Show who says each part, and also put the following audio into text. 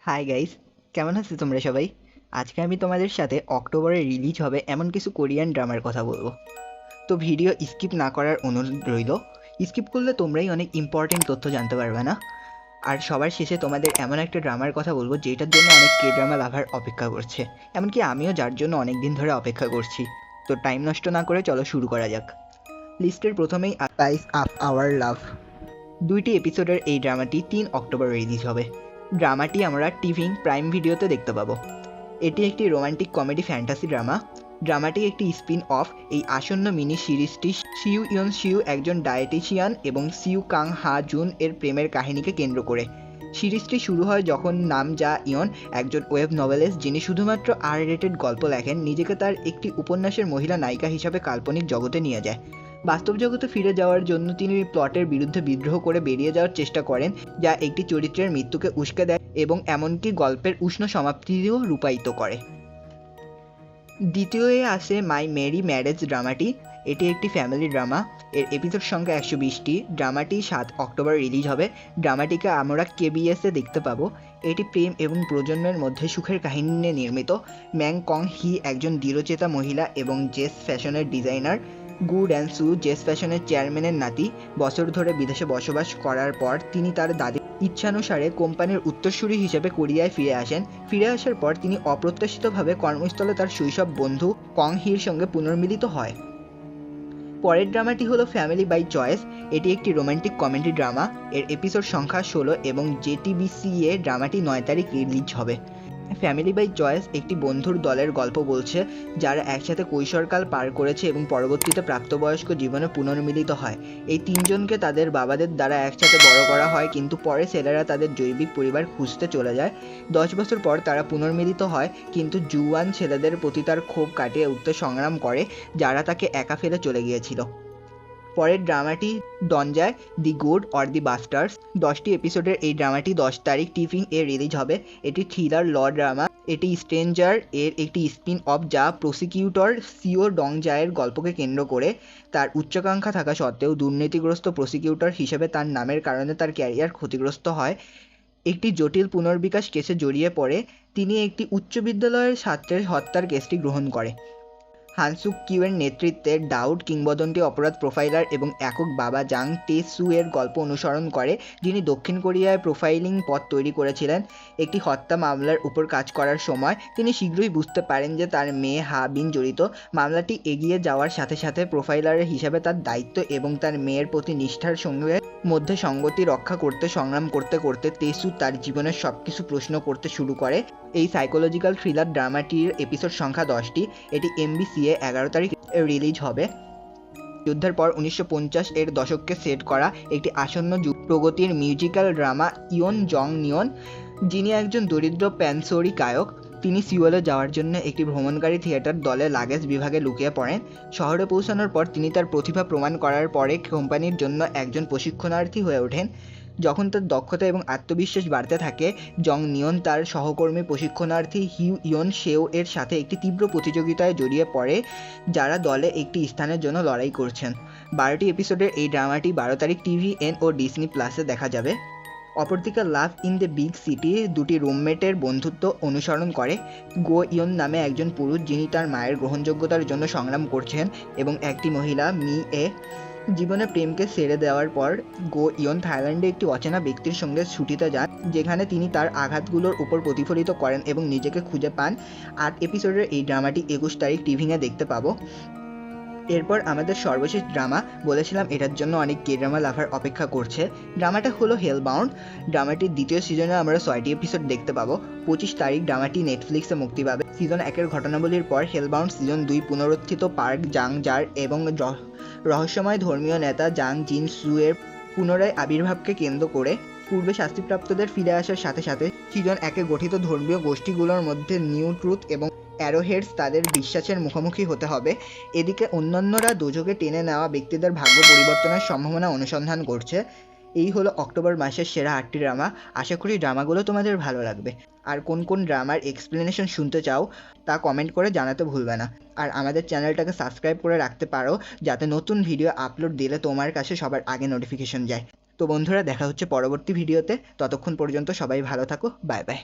Speaker 1: Hi guys, কেমন আছো তোমরা সবাই? আজকে আমি তোমাদের সাথে অক্টোবরে রিলিজ হবে এমন কিছু কোরিয়ান ড্রামার কথা বলবো। তো ভিডিও স্কিপ না করার অনুরোধ রইল। স্কিপ করলে তোমরাই অনেক ইম্পর্টেন্ট তথ্য জানতে পারবে না। আর সবার শেষে তোমাদের এমন একটা ড্রামার কথা বলবো যেটার জন্য অনেক কে ড্রামা লাভার অপেক্ষা করছে, এমনকি আমিও, যার জন্য অনেক দিন ধরে অপেক্ষা করছি। তো টাইম নষ্ট না করে চলো শুরু করা যাক। লিস্টের প্রথমেই স্পাইস আপ আওয়ার লাভ। 2টি এপিসোডের এই ড্রামাটি 3 অক্টোবর রিলিজ হবে। ড্রামাটি আমরা টিভি প্রাইম ভিডিওতে দেখতে পাবো। এটি একটি রোমান্টিক কমেডি ফ্যান্টাসি ড্রামা। ড্রামাটি একটি স্পিন অফ এই আসন্ন মিনি সিরিজটি শিউ ইয়ন শিউ একজন ডায়েটিশিয়ান এবং সিউ কাং হা জুন এর প্রেমের কাহিনীকে কেন্দ্র করে। সিরিজটি শুরু হয় যখন নাম জা ইয়ন, একজন ওয়েব নভেলিস্ট যিনি শুধুমাত্র আর রেটেড গল্প লেখেন, নিজেকে তার একটি উপন্যাসের মহিলা নায়িকা হিসাবে কাল্পনিক জগতে নিয়ে যায়। বাস্তব জগতে ফিরে যাওয়ার জন্য তিনি প্লটের বিরুদ্ধে বিদ্রোহ করে বেরিয়ে যাওয়ার চেষ্টা করেন, যা একটি চরিত্রের মৃত্যুকে উস্কে দেয় এবং এমনকি গল্পের উষ্ণ সমাপ্তিও রূপায়িত করে। দ্বিতীয়ে আসে মাই মেরি ম্যারেজ ড্রামাটি। এটি একটি ফ্যামিলি ড্রামা। এর এপিসোড সংখ্যা 120টি। ড্রামাটি 7 অক্টোবর রিলিজ হবে। ড্রামাটিকে আমরা কেবিএসে দেখতে পাবো। এটি প্রেম এবং প্রজন্মের মধ্যে সুখের কাহিনী নিয়ে নির্মিত। ম্যাং কং হি একজন দৃঢ়চেতা মহিলা এবং জেস ফ্যাশনের ডিজাইনার। গু ড্যান সু জেস ফ্যাশনের চেয়ারম্যানের নাতি। বছর ধরে বিদেশে বসবাস করার পর তিনি তার দাদির ইচ্ছানুসারে কোম্পানির উত্তরসূরি হিসেবে কোরিয়ায় ফিরে আসেন। ফিরে আসার পর তিনি অপ্রত্যাশিতভাবে কর্মস্থলে তার শৈশব বন্ধু কং হির সঙ্গে পুনর্মিলিত হয়। পরের ড্রামাটি হলো ফ্যামিলি বাই চয়েস। এটি একটি রোমান্টিক কমেডি ড্রামা। এর এপিসোড সংখ্যা 16 এবং জেটিবিসি-এ ড্রামাটি 9 তারিখ রিলিজ হবে। ফ্যামিলি বাই চয়েস একটি বন্ধুর দলের গল্প বলছে, যারা একসাথে কৈশোরকাল পার করেছে এবং পরবর্তীতে প্রাপ্তবয়স্ক জীবনে পুনর্মিলিত হয়। এই তিনজনকে তাদের বাবাদের দ্বারা একসাথে বড় করা হয়, কিন্তু পরে ছেলেরা তাদের জৈবিক পরিবার খুঁজতে চলে যায়। 10 বছর পর তারা পুনর্মিলিত হয়, কিন্তু জুয়ান ছেলেদের প্রতি তার ক্ষোভ কাটিয়ে উঠতে সংগ্রাম করে, যারা তাকে একা ফেলে চলে গিয়েছিল। পরের ড্রামাটি ডনজায় দি গুড অর দি বাস্টার্স। 10টি এপিসোডের এই ড্রামাটি 10 তারিখ টিভি এ রিলিজ হবে। এটি থ্রিলার ল ড্রামা। এটি স্ট্রেঞ্জার এর একটি স্পিন অফ, যা প্রসিকিউটর সিও ডংজায়ের গল্পকে কেন্দ্র করে। তার উচ্চাকাঙ্ক্ষা থাকা সত্ত্বেও দুর্নীতিগ্রস্ত প্রসিকিউটর হিসেবে তার নামের কারণে তার ক্যারিয়ার ক্ষতিগ্রস্ত হয়। একটি জটিল পুনর্বিকাশ কেসে জড়িয়ে পড়ে তিনি একটি উচ্চ বিদ্যালয়ের ছাত্রের হত্যার কেসটি গ্রহণ করে। হানসুক কিউয়ের নেতৃত্বে ডাউট কিংবদন্তি অপরাধ প্রোফাইলার এবং একক বাবা জাং টে সু এর গল্প অনুসরণ করে, যিনি দক্ষিণ কোরিয়ায় প্রোফাইলিং পথ তৈরি করেছিলেন। একটি হত্যা মামলার উপর কাজ করার সময় তিনি শীঘ্রই বুঝতে পারেন যে তার মেয়ে হা বিন জড়িত। মামলাটি এগিয়ে যাওয়ার সাথে সাথে প্রোফাইলারের হিসাবে তার দায়িত্ব এবং তার মেয়ের প্রতি নিষ্ঠার সঙ্গে মধ্যে সঙ্গতি রক্ষা করতে সংগ্রাম করতে করতে তেসু তার জীবনের সবকিছু প্রশ্ন করতে শুরু করে। এই সাইকোলজিক্যাল থ্রিলার ড্রামাটির এপিসোড সংখ্যা 10টি। এটি এমবিসি-এ 11 তারিখ রিলিজ হবে। যুদ্ধের পর 1950 এর দশককে সেট করা একটি আসন্ন যুগ প্রগতির মিউজিক্যাল ড্রামা ইয়ন জং নিয়ন, যিনি একজন দরিদ্র প্যানসোরি গায়ক। তিনি সিওলে যাওয়ার জন্য একটি ভ্রমণকারী থিয়েটার দলে লাগেজ বিভাগে লুকিয়ে পড়েন। শহরে পৌঁছানোর পর তিনি তার প্রতিভা প্রমাণ করার পরে কোম্পানির জন্য একজন প্রশিক্ষণার্থী হয়ে ওঠেন। যখন তার দক্ষতা এবং আত্মবিশ্বাস বাড়তে থাকে, জং নিয়ন তার সহকর্মী প্রশিক্ষণার্থী হিউ ইয়ন শেও এর সাথে একটি তীব্র প্রতিযোগিতায় জড়িয়ে পড়ে, যারা দলে একটি স্থানের জন্য লড়াই করছেন। 12টি এপিসোডের এই ড্রামাটি 12 তারিখ টিভিএন ও ডিসনি প্লাসে দেখা যাবে। অপরদিকে love in the big city দুটি রুমমেটের বন্ধুত্ব অনুসরণ করে। গো ইয়ন নামে একজন পুরুষ, যিনি তার মায়ের গ্রহণযোগ্যতার জন্য সংগ্রাম করছেন, এবং একটি মহিলা মি এ। জীবনে প্রেমকে ছেড়ে দেওয়ার পর গো ইয়ন থাইল্যান্ডে একটি অচেনা ব্যক্তির সঙ্গে ছুটিতে যান, যেখানে তিনি তার আঘাতগুলোর উপর প্রতিফলিত করেন এবং নিজেকে খুঁজে পান। 8 এপিসোডের এই ড্রামাটি 21 তারিখ টিভিতে দেখতে পাবো। এরপর আমাদের সর্বশেষ ড্রামা, বলেছিলাম এটার জন্য অনেক কে ড্রামা লাভার অপেক্ষা করছে। ড্রামাটা হলো হেলবাউন্ড। ড্রামাটির দ্বিতীয় সিজনে আমরা 6টি এপিসোড দেখতে পাবো। 25 তারিখ ড্রামাটি নেটফ্লিক্সে মুক্তি পাবে। সিজন 1-এর ঘটনাবলীর পর হেলবাউন্ড সিজন 2 পুনরুত্থিত পার্ক জাং জার এবং রহস্যময় ধর্মীয় নেতা জাং জিন সু এর পুনরায় আবির্ভাবকে কেন্দ্র করে। পূর্বে শাস্তিপ্রাপ্তদের ফিরে আসার সাথে সাথে সিজন 1-এ গঠিত ধর্মীয় গোষ্ঠীগুলোর মধ্যে নিউ ট্রুথ এবং অ্যারোহেডস তাদের বিশ্বাসের মুখোমুখি হতে হবে। এদিকে অন্যান্যরা দোজখে টেনে নেওয়া ব্যক্তিদের ভাগ্য পরিবর্তনের সম্ভাবনা অনুসন্ধান করছে। এই হলো অক্টোবর মাসের সেরা 8টি ড্রামা। আশা করি ড্রামাগুলো তোমাদের ভালো লাগবে। আর কোন কোন ড্রামার এক্সপ্লেনেশন শুনতে চাও তা কমেন্ট করে জানাতে ভুলবে না। আর আমাদের চ্যানেলটাকে সাবস্ক্রাইব করে রাখতে পারো, যাতে নতুন ভিডিও আপলোড দিলে তোমার কাছে সবার আগে নোটিফিকেশন যায়। তো বন্ধুরা, দেখা হচ্ছে পরবর্তী ভিডিওতে। ততক্ষণ পর্যন্ত সবাই ভালো থাকো। Bye bye.